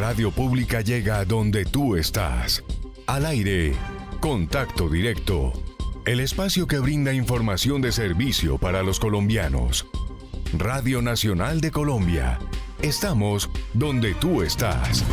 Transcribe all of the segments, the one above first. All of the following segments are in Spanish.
Radio Pública llega a donde tú estás. Al aire, Contacto Directo. El espacio que brinda información de servicio para los colombianos. Radio Nacional de Colombia. Estamos donde tú estás.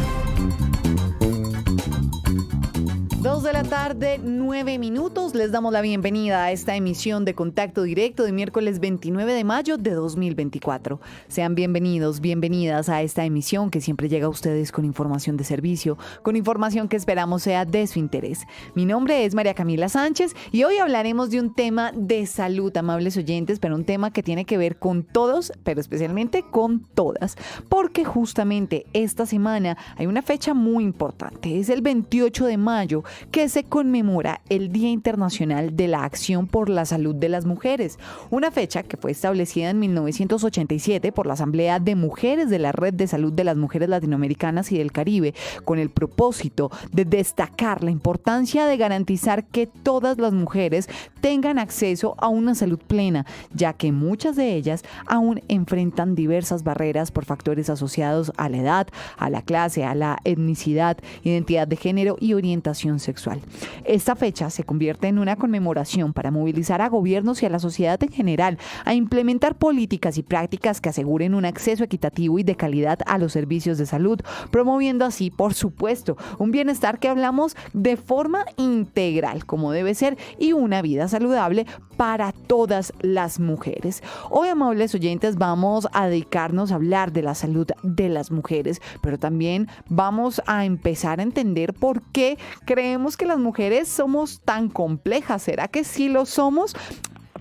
2:09 p.m. Les damos la bienvenida a esta emisión de Contacto Directo de miércoles 29 de mayo de 2024. Sean bienvenidos, bienvenidas a esta emisión que siempre llega a ustedes con información de servicio, con información que esperamos sea de su interés. Mi nombre es María Camila Sánchez y hoy hablaremos de un tema de salud, amables oyentes, pero un tema que tiene que ver con todos, pero especialmente con todas, porque justamente esta semana hay una fecha muy importante. Es el 28 de mayo, que se conmemora el Día Internacional de la Acción por la Salud de las Mujeres, una fecha que fue establecida en 1987 por la Asamblea de Mujeres de la Red de Salud de las Mujeres Latinoamericanas y del Caribe, con el propósito de destacar la importancia de garantizar que todas las mujeres tengan acceso a una salud plena, ya que muchas de ellas aún enfrentan diversas barreras por factores asociados a la edad, a la clase, a la etnicidad, identidad de género y orientación sexual. Esta fecha se convierte en una conmemoración para movilizar a gobiernos y a la sociedad en general a implementar políticas y prácticas que aseguren un acceso equitativo y de calidad a los servicios de salud, promoviendo así, por supuesto, un bienestar que hablamos de forma integral, como debe ser, y una vida saludable para todas las mujeres. Hoy, amables oyentes, vamos a dedicarnos a hablar de la salud de las mujeres, pero también vamos a empezar a entender por qué creemos que las mujeres somos tan complejas. ¿Será que sí lo somos?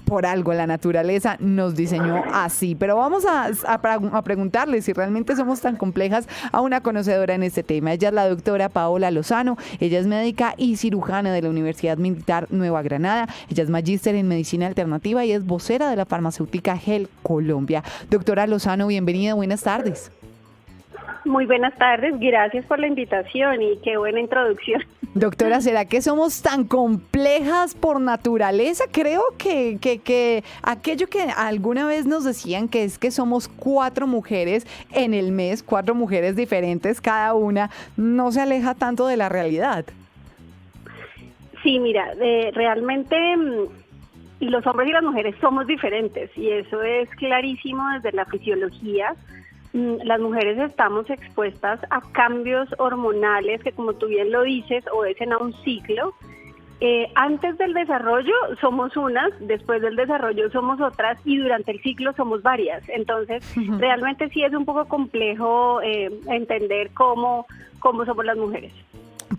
Por algo la naturaleza nos diseñó así, pero vamos a preguntarle si realmente somos tan complejas a una conocedora en este tema. Ella es la doctora Paola Lozano, ella es médica y cirujana de la Universidad Militar Nueva Granada, ella es magíster en medicina alternativa y es vocera de la farmacéutica GEL Colombia. Doctora Lozano, bienvenida, buenas tardes. Muy buenas tardes, gracias por la invitación y qué buena introducción. Doctora, ¿será que somos tan complejas por naturaleza? Creo que aquello que alguna vez nos decían que es que somos 4 mujeres en el mes, 4 mujeres diferentes cada una, no se aleja tanto de la realidad. Sí, mira, realmente los hombres y las mujeres somos diferentes y eso es clarísimo desde la fisiología. Las mujeres estamos expuestas a cambios hormonales que, como tú bien lo dices, obedecen a un ciclo. Antes del desarrollo somos unas, después del desarrollo somos otras y durante el ciclo somos varias. Entonces, realmente sí es un poco complejo entender cómo somos las mujeres.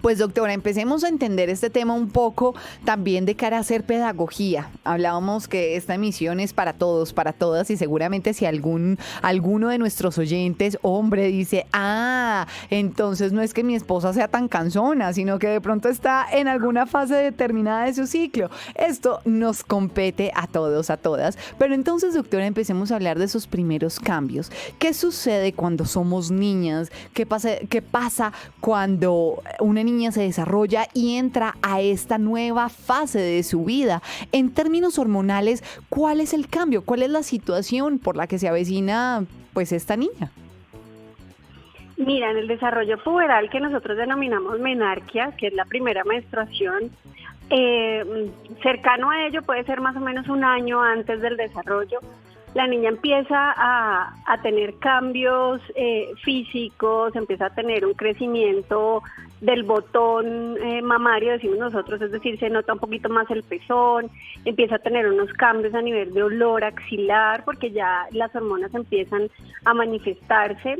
Pues doctora, empecemos a entender este tema un poco también de cara a hacer pedagogía. Hablábamos que esta emisión es para todos, para todas, y seguramente si alguno de nuestros oyentes, hombre, dice, entonces no es que mi esposa sea tan cansona, sino que de pronto está en alguna fase determinada de su ciclo. Esto nos compete a todos, a todas. Pero entonces, doctora, empecemos a hablar de esos primeros cambios. ¿Qué sucede cuando somos niñas? ¿Qué pasa cuando una niña se desarrolla y entra a esta nueva fase de su vida? En términos hormonales, ¿cuál es el cambio? ¿Cuál es la situación por la que se avecina pues esta niña? Mira, en el desarrollo puberal, que nosotros denominamos menarquia, que es la primera menstruación, cercano a ello puede ser más o menos un año antes del desarrollo, la niña empieza a tener cambios físicos, empieza a tener un crecimiento del botón mamario, decimos nosotros, es decir, se nota un poquito más el pezón, empieza a tener unos cambios a nivel de olor axilar, porque ya las hormonas empiezan a manifestarse.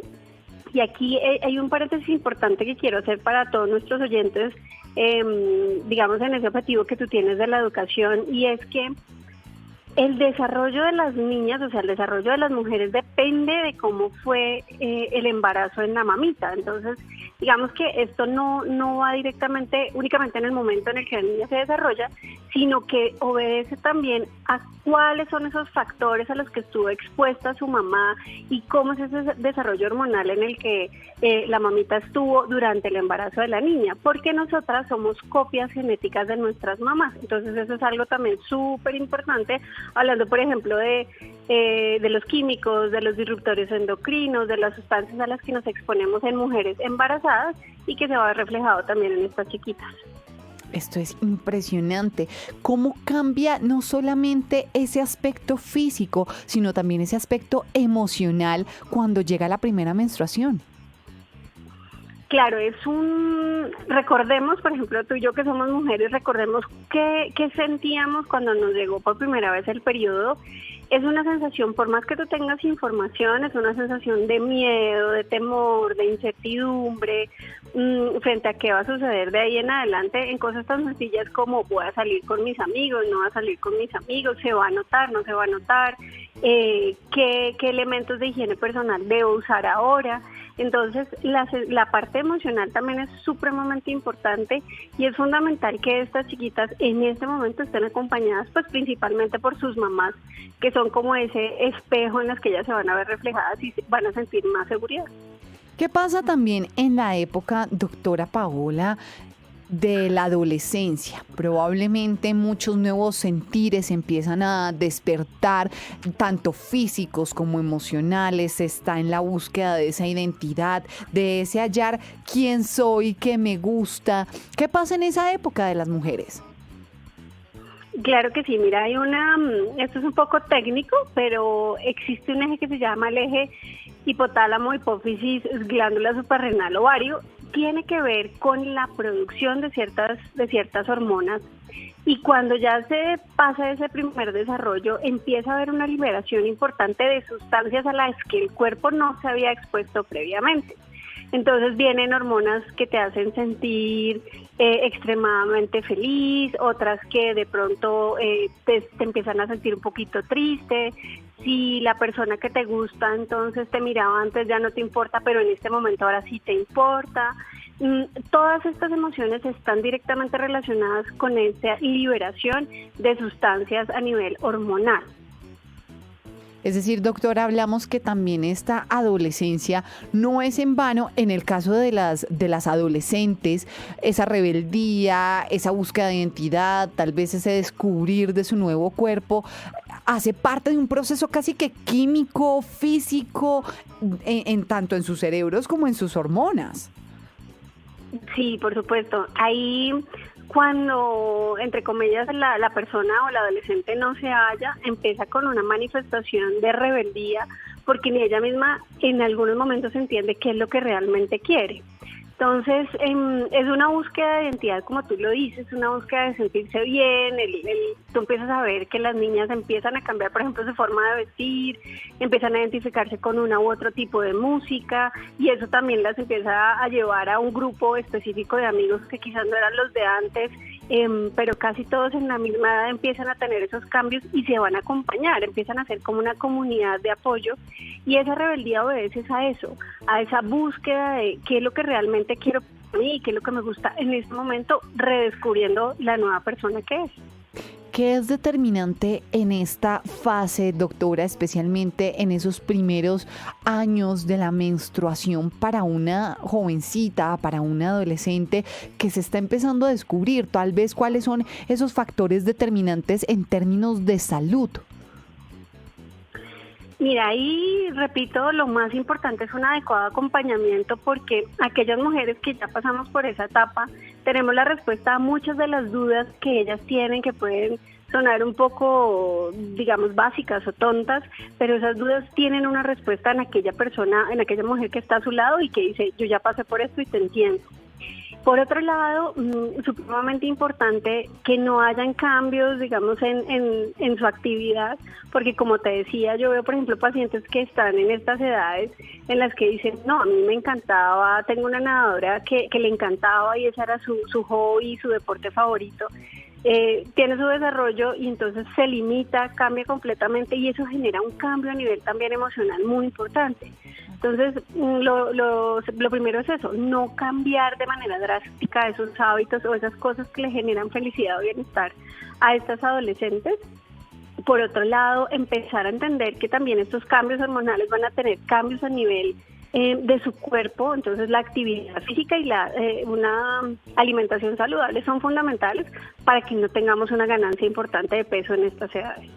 Y aquí hay un paréntesis importante que quiero hacer para todos nuestros oyentes, digamos en ese objetivo que tú tienes de la educación, y es que el desarrollo de las niñas, o sea, el desarrollo de las mujeres depende de cómo fue el embarazo en la mamita. Entonces, digamos que esto no va directamente, únicamente en el momento en el que la niña se desarrolla, sino que obedece también a cuáles son esos factores a los que estuvo expuesta su mamá y cómo es ese desarrollo hormonal en el que la mamita estuvo durante el embarazo de la niña, porque nosotras somos copias genéticas de nuestras mamás. Entonces eso es algo también súper importante hablando por ejemplo de los químicos, de los disruptores endocrinos, de las sustancias a las que nos exponemos en mujeres embarazadas y que se va a ver reflejado también en estas chiquitas. Esto es impresionante. ¿Cómo cambia no solamente ese aspecto físico, sino también ese aspecto emocional cuando llega la primera menstruación? Claro, recordemos, por ejemplo, tú y yo que somos mujeres, recordemos qué sentíamos cuando nos llegó por primera vez el periodo. Es una sensación, por más que tú tengas información, es una sensación de miedo, de temor, de incertidumbre, frente a qué va a suceder de ahí en adelante en cosas tan sencillas como voy a salir con mis amigos, no voy a salir con mis amigos, se va a notar, no se va a notar, qué elementos de higiene personal debo usar ahora. Entonces, la parte emocional también es supremamente importante y es fundamental que estas chiquitas en este momento estén acompañadas, pues principalmente por sus mamás, que son como ese espejo en las que ellas se van a ver reflejadas y van a sentir más seguridad. ¿Qué pasa también en la época, doctora Paola, de la adolescencia? Probablemente muchos nuevos sentires empiezan a despertar, tanto físicos como emocionales. Se está en la búsqueda de esa identidad, de ese hallar quién soy, qué me gusta. ¿Qué pasa en esa época de las mujeres? Claro que sí, mira, esto es un poco técnico, pero existe un eje que se llama el eje hipotálamo, hipófisis, glándula suprarrenal, ovario. Tiene que ver con la producción de ciertas hormonas, y cuando ya se pasa ese primer desarrollo empieza a haber una liberación importante de sustancias a las que el cuerpo no se había expuesto previamente. Entonces vienen hormonas que te hacen sentir extremadamente feliz, otras que de pronto te empiezan a sentir un poquito triste. Si la persona que te gusta entonces te miraba antes ya no te importa, pero en este momento ahora sí te importa. Todas estas emociones están directamente relacionadas con esa liberación de sustancias a nivel hormonal. Es decir, doctora, hablamos que también esta adolescencia no es en vano. En el caso de las adolescentes, esa rebeldía, esa búsqueda de identidad, tal vez ese descubrir de su nuevo cuerpo, hace parte de un proceso casi que químico, físico, en tanto en sus cerebros como en sus hormonas. Sí, por supuesto. Ahí, cuando, entre comillas, la persona o la adolescente no se halla, empieza con una manifestación de rebeldía, porque ni ella misma en algunos momentos entiende qué es lo que realmente quiere. Entonces, es una búsqueda de identidad, como tú lo dices, una búsqueda de sentirse bien. Tú empiezas a ver que las niñas empiezan a cambiar, por ejemplo, su forma de vestir, empiezan a identificarse con una u otro tipo de música, y eso también las empieza a llevar a un grupo específico de amigos que quizás no eran los de antes, pero casi todos en la misma edad empiezan a tener esos cambios y se van a acompañar, empiezan a ser como una comunidad de apoyo, y esa rebeldía obedece a eso, a esa búsqueda de qué es lo que realmente quiero para mí y qué es lo que me gusta en este momento, redescubriendo la nueva persona que es. ¿Qué es determinante en esta fase, doctora, especialmente en esos primeros años de la menstruación para una jovencita, para una adolescente que se está empezando a descubrir? Tal vez, ¿cuáles son esos factores determinantes en términos de salud? Mira, ahí repito, lo más importante es un adecuado acompañamiento, porque aquellas mujeres que ya pasamos por esa etapa tenemos la respuesta a muchas de las dudas que ellas tienen, que pueden sonar un poco, digamos, básicas o tontas, pero esas dudas tienen una respuesta en aquella persona, en aquella mujer que está a su lado y que dice, yo ya pasé por esto y te entiendo. Por otro lado, supremamente importante que no hayan cambios, digamos, en su actividad, porque como te decía, yo veo, por ejemplo, pacientes que están en estas edades en las que dicen, no, a mí me encantaba, tengo una nadadora que le encantaba y ese era su hobby, su deporte favorito. Tiene su desarrollo y entonces se limita, cambia completamente, y eso genera un cambio a nivel también emocional muy importante. Entonces, lo primero es eso, no cambiar de manera drástica esos hábitos o esas cosas que le generan felicidad o bienestar a estas adolescentes. Por otro lado, empezar a entender que también estos cambios hormonales van a tener cambios a nivel de su cuerpo. Entonces la actividad física y una alimentación saludable son fundamentales para que no tengamos una ganancia importante de peso en estas edades.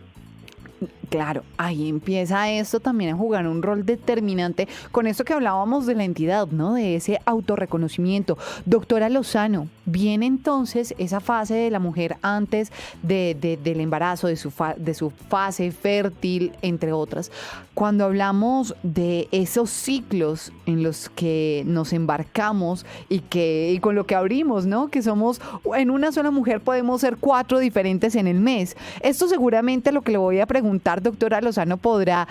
Claro, ahí empieza esto también a jugar un rol determinante con esto que hablábamos de la entidad, ¿no? De ese autorreconocimiento. Doctora Lozano, viene entonces esa fase de la mujer antes del embarazo, de su fase fértil, entre otras. Cuando hablamos de esos ciclos en los que nos embarcamos y con lo que abrimos, ¿no? Que somos, en una sola mujer podemos ser 4 diferentes en el mes. Esto seguramente lo que le voy a preguntar, doctora Lozano, podrá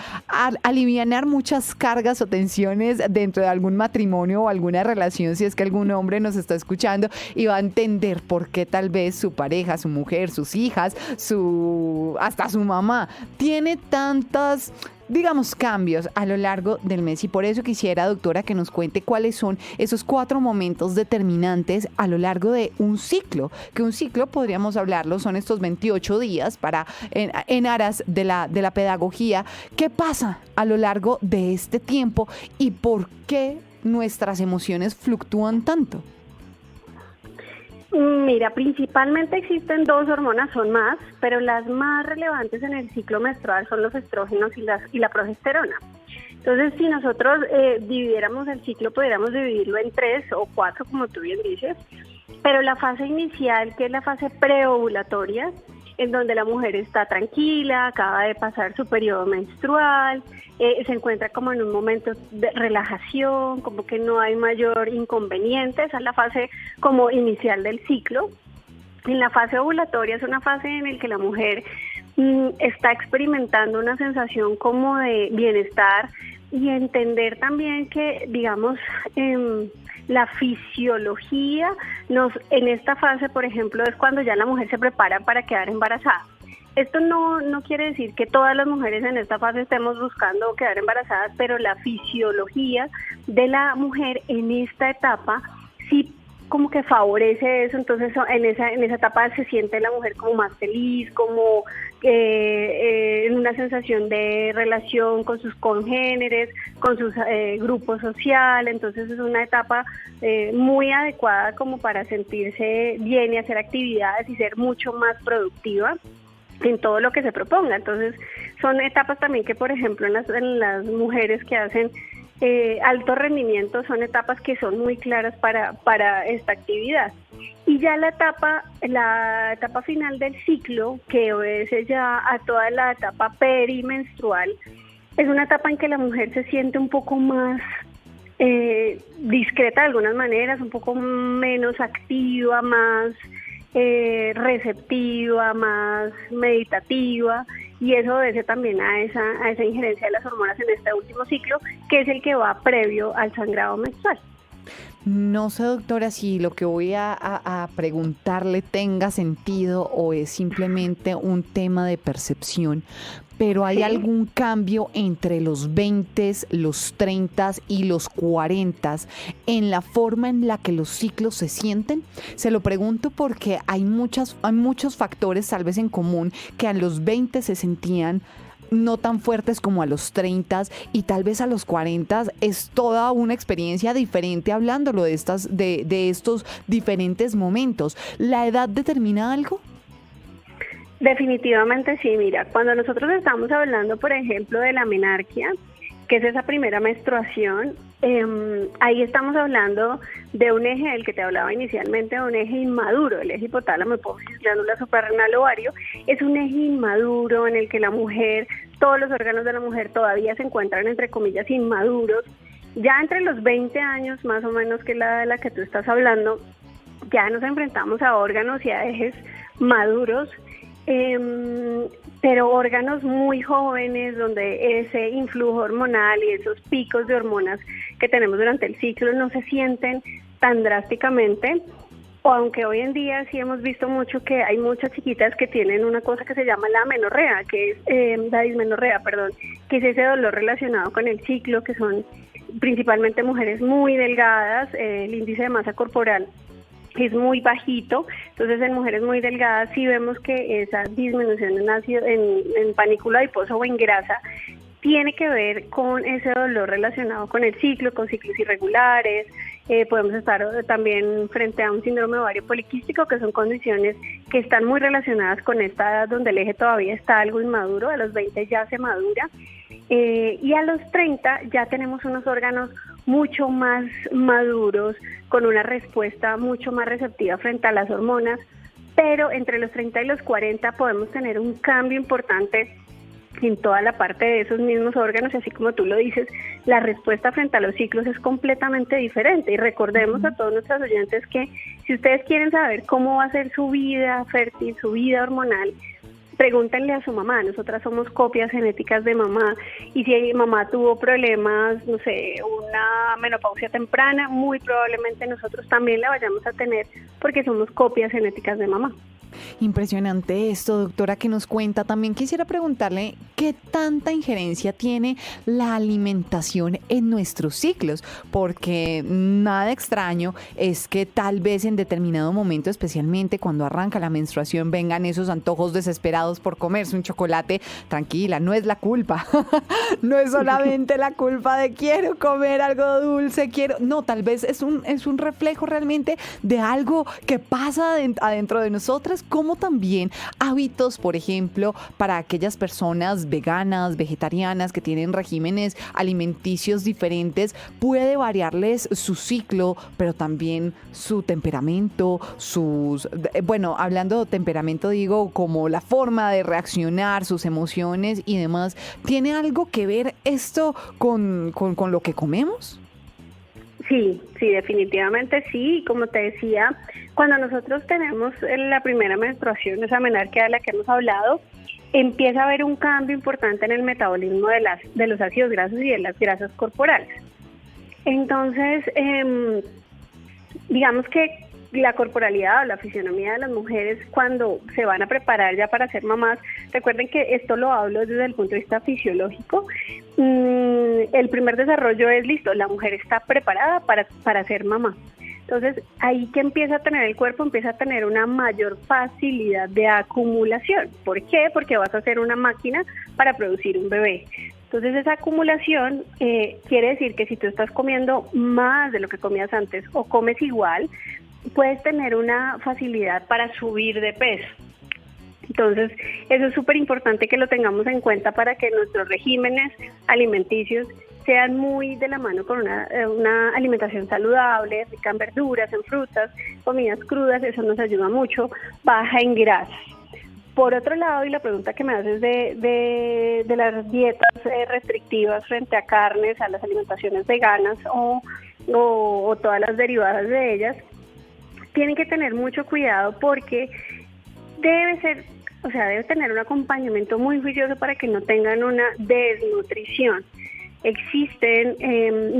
alivianar muchas cargas o tensiones dentro de algún matrimonio o alguna relación, si es que algún hombre nos está escuchando y va a entender por qué tal vez su pareja, su mujer, sus hijas, hasta su mamá tiene tantas, digamos, cambios a lo largo del mes. Y por eso quisiera, doctora, que nos cuente cuáles son esos 4 momentos determinantes a lo largo de un ciclo. Que un ciclo, podríamos hablarlo, son estos 28 días en aras de la pedagogía. ¿Qué pasa a lo largo de este tiempo y por qué nuestras emociones fluctúan tanto? Mira, principalmente existen 2 hormonas, son más, pero las más relevantes en el ciclo menstrual son los estrógenos y la progesterona. Entonces, si nosotros dividiéramos el ciclo, podríamos dividirlo en 3 o 4, como tú bien dices, pero la fase inicial, que es la fase preovulatoria, en donde la mujer está tranquila, acaba de pasar su periodo menstrual, se encuentra como en un momento de relajación, como que no hay mayor inconveniente. Esa es la fase como inicial del ciclo. En la fase ovulatoria es una fase en la que la mujer está experimentando una sensación como de bienestar y entender también que, digamos, la fisiología en esta fase, por ejemplo, es cuando ya la mujer se prepara para quedar embarazada. Esto no quiere decir que todas las mujeres en esta fase estemos buscando quedar embarazadas, pero la fisiología de la mujer en esta etapa sí como que favorece eso. Entonces en esa etapa se siente la mujer como más feliz, como en una sensación de relación con sus congéneres, con sus grupos sociales. Entonces es una etapa muy adecuada como para sentirse bien y hacer actividades y ser mucho más productiva en todo lo que se proponga. Entonces son etapas también que, por ejemplo, en las mujeres que hacen alto rendimiento, son etapas que son muy claras para esta actividad. Y ya la etapa final del ciclo, que obedece ya a toda la etapa perimenstrual, es una etapa en que la mujer se siente un poco más discreta de algunas maneras, un poco menos activa, más receptiva, más meditativa, y eso obedece también a esa injerencia de las hormonas en este último ciclo, que es el que va previo al sangrado menstrual. No sé, doctora, si lo que voy a preguntarle tenga sentido o es simplemente un tema de percepción, pero ¿hay algún cambio entre los 20, los 30 y los 40 en la forma en la que los ciclos se sienten? Se lo pregunto porque hay muchos factores tal vez en común que a los 20 se sentían no tan fuertes como a los 30 y tal vez a los 40 es toda una experiencia diferente hablándolo de estos diferentes momentos. ¿La edad determina algo? Definitivamente sí. Mira, cuando nosotros estamos hablando, por ejemplo, de la menarquia, que es esa primera menstruación, ahí estamos hablando de un eje del que te hablaba inicialmente, un eje inmaduro. El eje hipotálamo, hipófisis, glándula suprarrenal, ovario, es un eje inmaduro en el que la mujer, todos los órganos de la mujer todavía se encuentran, entre comillas, inmaduros. Ya entre los 20 años, más o menos, que es la edad de la que tú estás hablando, ya nos enfrentamos a órganos y a ejes maduros, pero órganos muy jóvenes, donde ese influjo hormonal y esos picos de hormonas que tenemos durante el ciclo no se sienten tan drásticamente, o aunque hoy en día sí hemos visto mucho que hay muchas chiquitas que tienen una cosa que se llama la amenorrea, que es la dismenorrea, perdón, que es ese dolor relacionado con el ciclo, que son principalmente mujeres muy delgadas, el índice de masa corporal es muy bajito. Entonces en mujeres muy delgadas sí vemos que esa disminución en ácido, en panículo adiposo o en grasa, tiene que ver con ese dolor relacionado con el ciclo, con ciclos irregulares. Podemos estar también frente a un síndrome ovario poliquístico, que son condiciones que están muy relacionadas con esta edad donde el eje todavía está algo inmaduro. A los 20 ya se madura, y a los 30 ya tenemos unos órganos mucho más maduros, con una respuesta mucho más receptiva frente a las hormonas, pero entre los 30 y los 40 podemos tener un cambio importante en toda la parte de esos mismos órganos, y así como tú lo dices, la respuesta frente a los ciclos es completamente diferente. Y recordemos a todos nuestros oyentes que si ustedes quieren saber cómo va a ser su vida fértil, su vida hormonal, pregúntenle a su mamá. Nosotras somos copias genéticas de mamá, y si mamá tuvo problemas, no sé, una menopausia temprana, muy probablemente nosotros también la vayamos a tener, porque somos copias genéticas de mamá. Impresionante esto, doctora, que nos cuenta. También quisiera preguntarle qué tanta injerencia tiene la alimentación en nuestros ciclos, porque nada extraño es que tal vez en determinado momento, especialmente cuando arranca la menstruación, vengan esos antojos desesperados por comerse un chocolate. Tranquila, no es la culpa, no es solamente la culpa de quiero comer algo dulce, no, tal vez es un reflejo realmente de algo que pasa adentro de nosotras, como también hábitos, por ejemplo, para aquellas personas veganas, vegetarianas, que tienen regímenes alimenticios diferentes, puede variarles su ciclo, pero también su temperamento, hablando de temperamento, digo, como la forma de reaccionar, sus emociones y demás. ¿Tiene algo que ver esto con lo que comemos? Sí, definitivamente sí. Como te decía, cuando nosotros tenemos la primera menstruación, esa menarquia de la que hemos hablado, empieza a haber un cambio importante en el metabolismo de los ácidos grasos y de las grasas corporales. Entonces, digamos que la corporalidad o la fisionomía de las mujeres cuando se van a preparar ya para ser mamás, recuerden que esto lo hablo desde el punto de vista fisiológico, el primer desarrollo es listo, la mujer está preparada para ser mamá. Entonces, ahí que empieza a tener el cuerpo, empieza a tener una mayor facilidad de acumulación. ¿Por qué? Porque vas a ser una máquina para producir un bebé. Entonces, esa acumulación quiere decir que si tú estás comiendo más de lo que comías antes o comes igual, puedes tener una facilidad para subir de peso. Entonces, eso es súper importante que lo tengamos en cuenta para que nuestros regímenes alimenticios sean muy de la mano con una alimentación saludable, rica en verduras, en frutas, comidas crudas. Eso nos ayuda mucho, baja en grasas. Por otro lado, y la pregunta que me haces de las dietas restrictivas frente a carnes, a las alimentaciones veganas o todas las derivadas de ellas, tienen que tener mucho cuidado porque debe tener un acompañamiento muy juicioso para que no tengan una desnutrición. Existen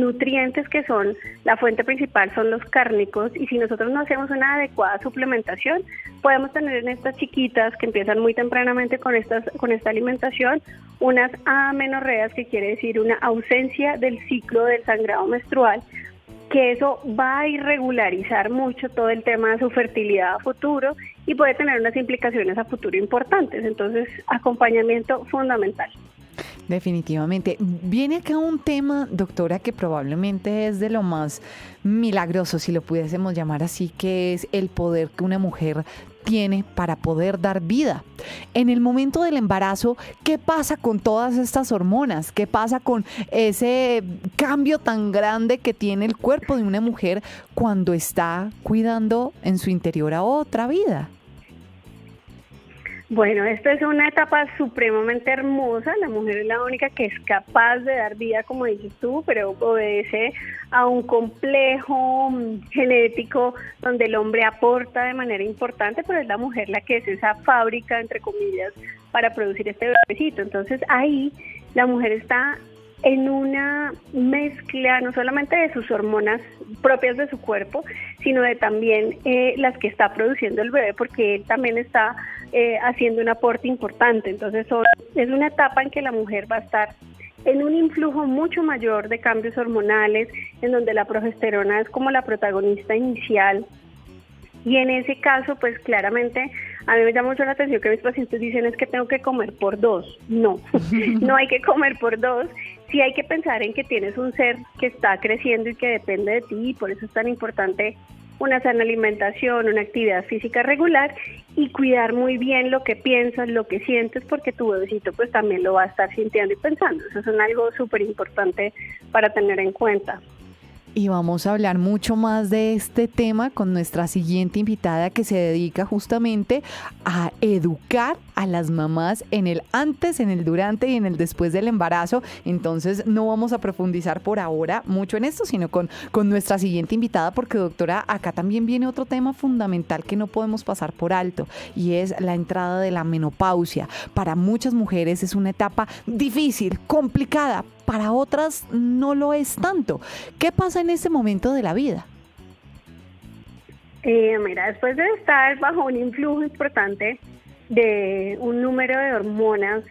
nutrientes que son la fuente principal, son los cárnicos, y si nosotros no hacemos una adecuada suplementación, podemos tener en estas chiquitas que empiezan muy tempranamente con esta alimentación, unas amenorreas, que quiere decir una ausencia del ciclo del sangrado menstrual, que eso va a irregularizar mucho todo el tema de su fertilidad a futuro y puede tener unas implicaciones a futuro importantes. Entonces, acompañamiento fundamental. Definitivamente. Viene acá un tema, doctora, que probablemente es de lo más milagroso, si lo pudiésemos llamar así, que es el poder que una mujer tiene para poder dar vida. En el momento del embarazo, ¿qué pasa con todas estas hormonas? ¿Qué pasa con ese cambio tan grande que tiene el cuerpo de una mujer cuando está cuidando en su interior a otra vida? Bueno, esto es una etapa supremamente hermosa. La mujer es la única que es capaz de dar vida, como dices tú, pero obedece a un complejo genético donde el hombre aporta de manera importante, pero es la mujer la que es esa fábrica, entre comillas, para producir este bebecito. Entonces ahí la mujer está en una mezcla no solamente de sus hormonas propias de su cuerpo, sino de también las que está produciendo el bebé, porque él también está haciendo un aporte importante. Entonces es una etapa en que la mujer va a estar en un influjo mucho mayor de cambios hormonales, en donde la progesterona es como la protagonista inicial. Y en ese caso, pues claramente, a mí me llama mucho la atención que mis pacientes dicen es que tengo que comer por 2. No, no hay que comer por 2. Sí hay que pensar en que tienes un ser que está creciendo y que depende de ti, y por eso es tan importante una sana alimentación, una actividad física regular y cuidar muy bien lo que piensas, lo que sientes, porque tu bebecito pues también lo va a estar sintiendo y pensando. Eso es algo súper importante para tener en cuenta. Y vamos a hablar mucho más de este tema con nuestra siguiente invitada, que se dedica justamente a educar a las mamás en el antes, en el durante y en el después del embarazo. Entonces no vamos a profundizar por ahora mucho en esto, sino con nuestra siguiente invitada, porque doctora, acá también viene otro tema fundamental que no podemos pasar por alto, y es la entrada de la menopausia. Para muchas mujeres es una etapa difícil, complicada. Para otras no lo es tanto. ¿Qué pasa en ese momento de la vida? Mira, después de estar bajo un influjo importante de un número de hormonas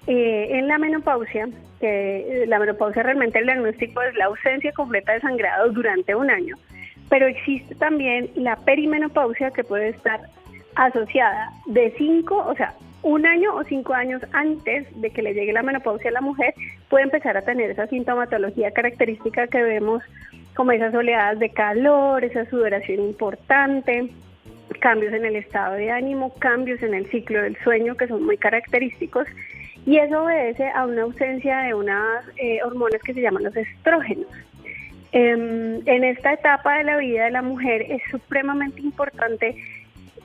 en la menopausia, que la menopausia realmente el diagnóstico es la ausencia completa de sangrado durante un año, pero existe también la perimenopausia, que puede estar asociada de 1 año o 5 años antes de que le llegue la menopausia a la mujer, puede empezar a tener esa sintomatología característica que vemos, como esas oleadas de calor, esa sudoración importante, cambios en el estado de ánimo, cambios en el ciclo del sueño que son muy característicos, y eso obedece a una ausencia de unas hormonas que se llaman los estrógenos. En esta etapa de la vida de la mujer es supremamente importante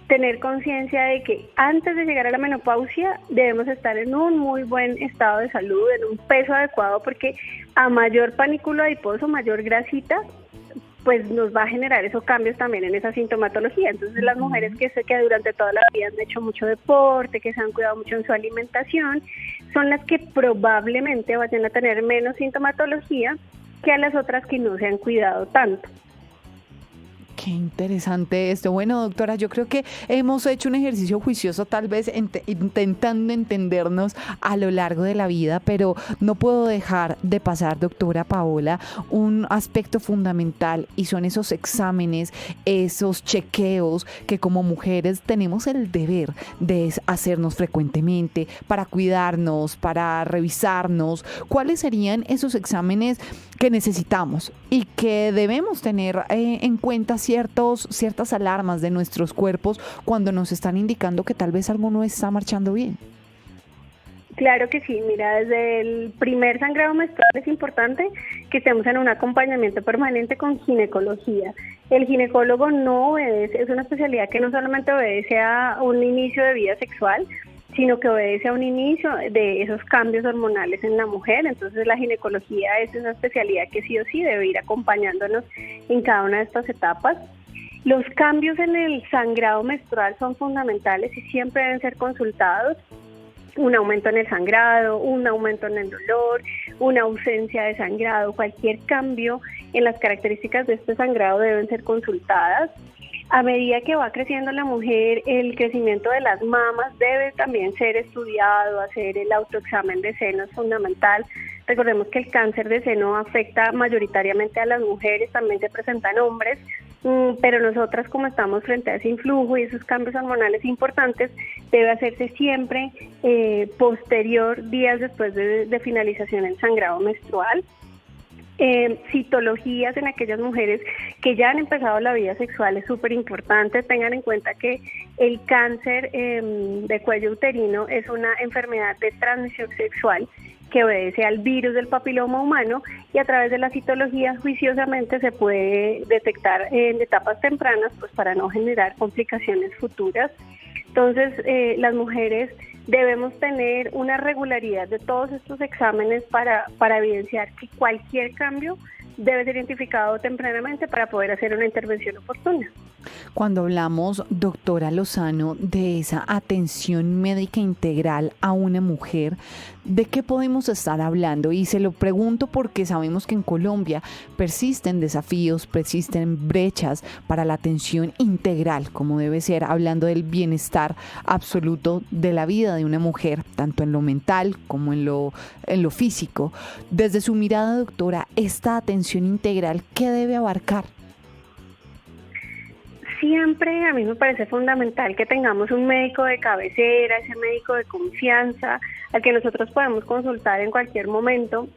tener conciencia de que antes de llegar a la menopausia debemos estar en un muy buen estado de salud, en un peso adecuado, porque a mayor panículo adiposo, mayor grasita, pues nos va a generar esos cambios también en esa sintomatología. Entonces las mujeres que durante toda la vida han hecho mucho deporte, que se han cuidado mucho en su alimentación, son las que probablemente vayan a tener menos sintomatología que a las otras que no se han cuidado tanto. Qué interesante esto. Bueno, doctora, yo creo que hemos hecho un ejercicio juicioso, tal vez intentando entendernos a lo largo de la vida, pero no puedo dejar de pasar, doctora Paola, un aspecto fundamental, y son esos exámenes, esos chequeos que como mujeres tenemos el deber de hacernos frecuentemente para cuidarnos, para revisarnos. ¿Cuáles serían esos exámenes que necesitamos y que debemos tener en cuenta ciertas alarmas de nuestros cuerpos cuando nos están indicando que tal vez algo no está marchando bien? Claro que sí, mira, desde el primer sangrado menstrual es importante que estemos en un acompañamiento permanente con ginecología. El ginecólogo no obedece, es una especialidad que no solamente obedece a un inicio de vida sexual, sino que obedece a un inicio de esos cambios hormonales en la mujer. Entonces la ginecología es esa especialidad que sí o sí debe ir acompañándonos en cada una de estas etapas. Los cambios en el sangrado menstrual son fundamentales y siempre deben ser consultados. Un aumento en el sangrado, un aumento en el dolor, una ausencia de sangrado, cualquier cambio en las características de este sangrado deben ser consultadas. A medida que va creciendo la mujer, el crecimiento de las mamas debe también ser estudiado, hacer el autoexamen de seno es fundamental. Recordemos que el cáncer de seno afecta mayoritariamente a las mujeres, también se presentan hombres, pero nosotras, como estamos frente a ese influjo y esos cambios hormonales importantes, debe hacerse siempre posterior, días después de finalización del sangrado menstrual. Citologías en aquellas mujeres que ya han empezado la vida sexual es súper importante. Tengan en cuenta que el cáncer de cuello uterino es una enfermedad de transmisión sexual que obedece al virus del papiloma humano, y a través de la citología juiciosamente se puede detectar en etapas tempranas, pues para no generar complicaciones futuras. Entonces las mujeres debemos tener una regularidad de todos estos exámenes para evidenciar que cualquier cambio debe ser identificado tempranamente para poder hacer una intervención oportuna. Cuando hablamos, doctora Lozano, de esa atención médica integral a una mujer, ¿de qué podemos estar hablando? Y se lo pregunto porque sabemos que en Colombia persisten desafíos, persisten brechas para la atención integral, como debe ser, hablando del bienestar absoluto de la vida de una mujer, tanto en lo mental como en lo físico. Desde su mirada, doctora, esta atención integral, ¿qué debe abarcar? Siempre a mí me parece fundamental que tengamos un médico de cabecera, ese médico de confianza, al que nosotros podemos consultar en cualquier momento,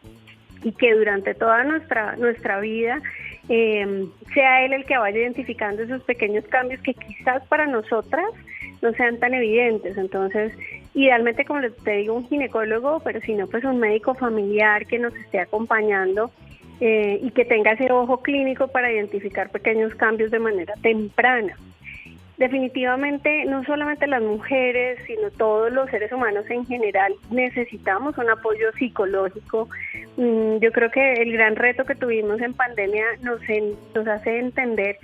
y que durante toda nuestra vida sea él el que vaya identificando esos pequeños cambios que quizás para nosotras no sean tan evidentes. Entonces, idealmente, como te digo, un ginecólogo, pero si no, pues un médico familiar que nos esté acompañando y que tenga ese ojo clínico para identificar pequeños cambios de manera temprana. Definitivamente, no solamente las mujeres, sino todos los seres humanos en general necesitamos un apoyo psicológico. Yo creo que el gran reto que tuvimos en pandemia nos hace entender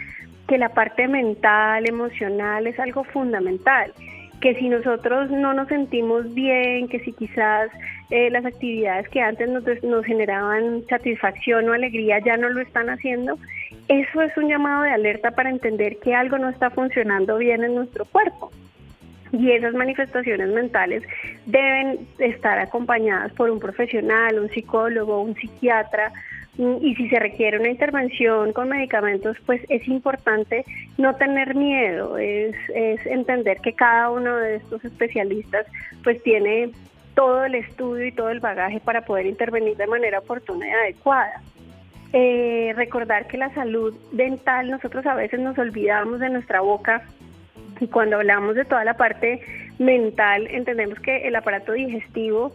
que la parte mental, emocional es algo fundamental, que si nosotros no nos sentimos bien, que si quizás las actividades que antes nos generaban satisfacción o alegría ya no lo están haciendo, eso es un llamado de alerta para entender que algo no está funcionando bien en nuestro cuerpo. Y esas manifestaciones mentales deben estar acompañadas por un profesional, un psicólogo, un psiquiatra, y si se requiere una intervención con medicamentos, pues es importante no tener miedo, es entender que cada uno de estos especialistas pues tiene todo el estudio y todo el bagaje para poder intervenir de manera oportuna y adecuada. Recordar que la salud dental, nosotros a veces nos olvidamos de nuestra boca, y cuando hablamos de toda la parte mental, entendemos que el aparato digestivo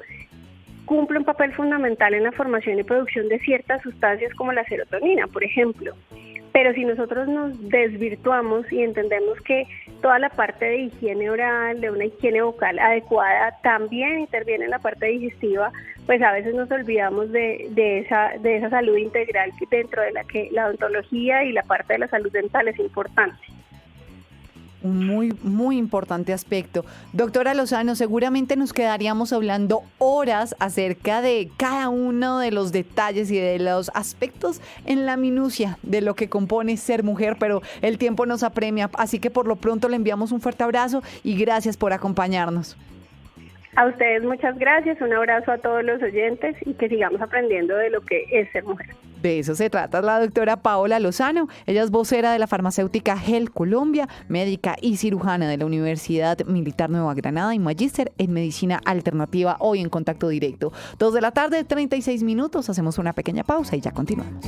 cumple un papel fundamental en la formación y producción de ciertas sustancias como la serotonina, por ejemplo. Pero si nosotros nos desvirtuamos y entendemos que toda la parte de higiene oral, de una higiene vocal adecuada, también interviene en la parte digestiva, pues a veces nos olvidamos de esa salud integral dentro de la que la odontología y la parte de la salud dental es importante. Un muy importante aspecto. Doctora Lozano, seguramente nos quedaríamos hablando horas acerca de cada uno de los detalles y de los aspectos en la minucia de lo que compone ser mujer, pero el tiempo nos apremia, así que por lo pronto le enviamos un fuerte abrazo y gracias por acompañarnos. A ustedes muchas gracias, un abrazo a todos los oyentes y que sigamos aprendiendo de lo que es ser mujer. De eso se trata la doctora Paola Lozano. Ella es vocera de la farmacéutica GEL Colombia, médica y cirujana de la Universidad Militar Nueva Granada y magíster en medicina alternativa, hoy en Contacto Directo. 2 de la tarde, 36 minutos. Hacemos una pequeña pausa y ya continuamos.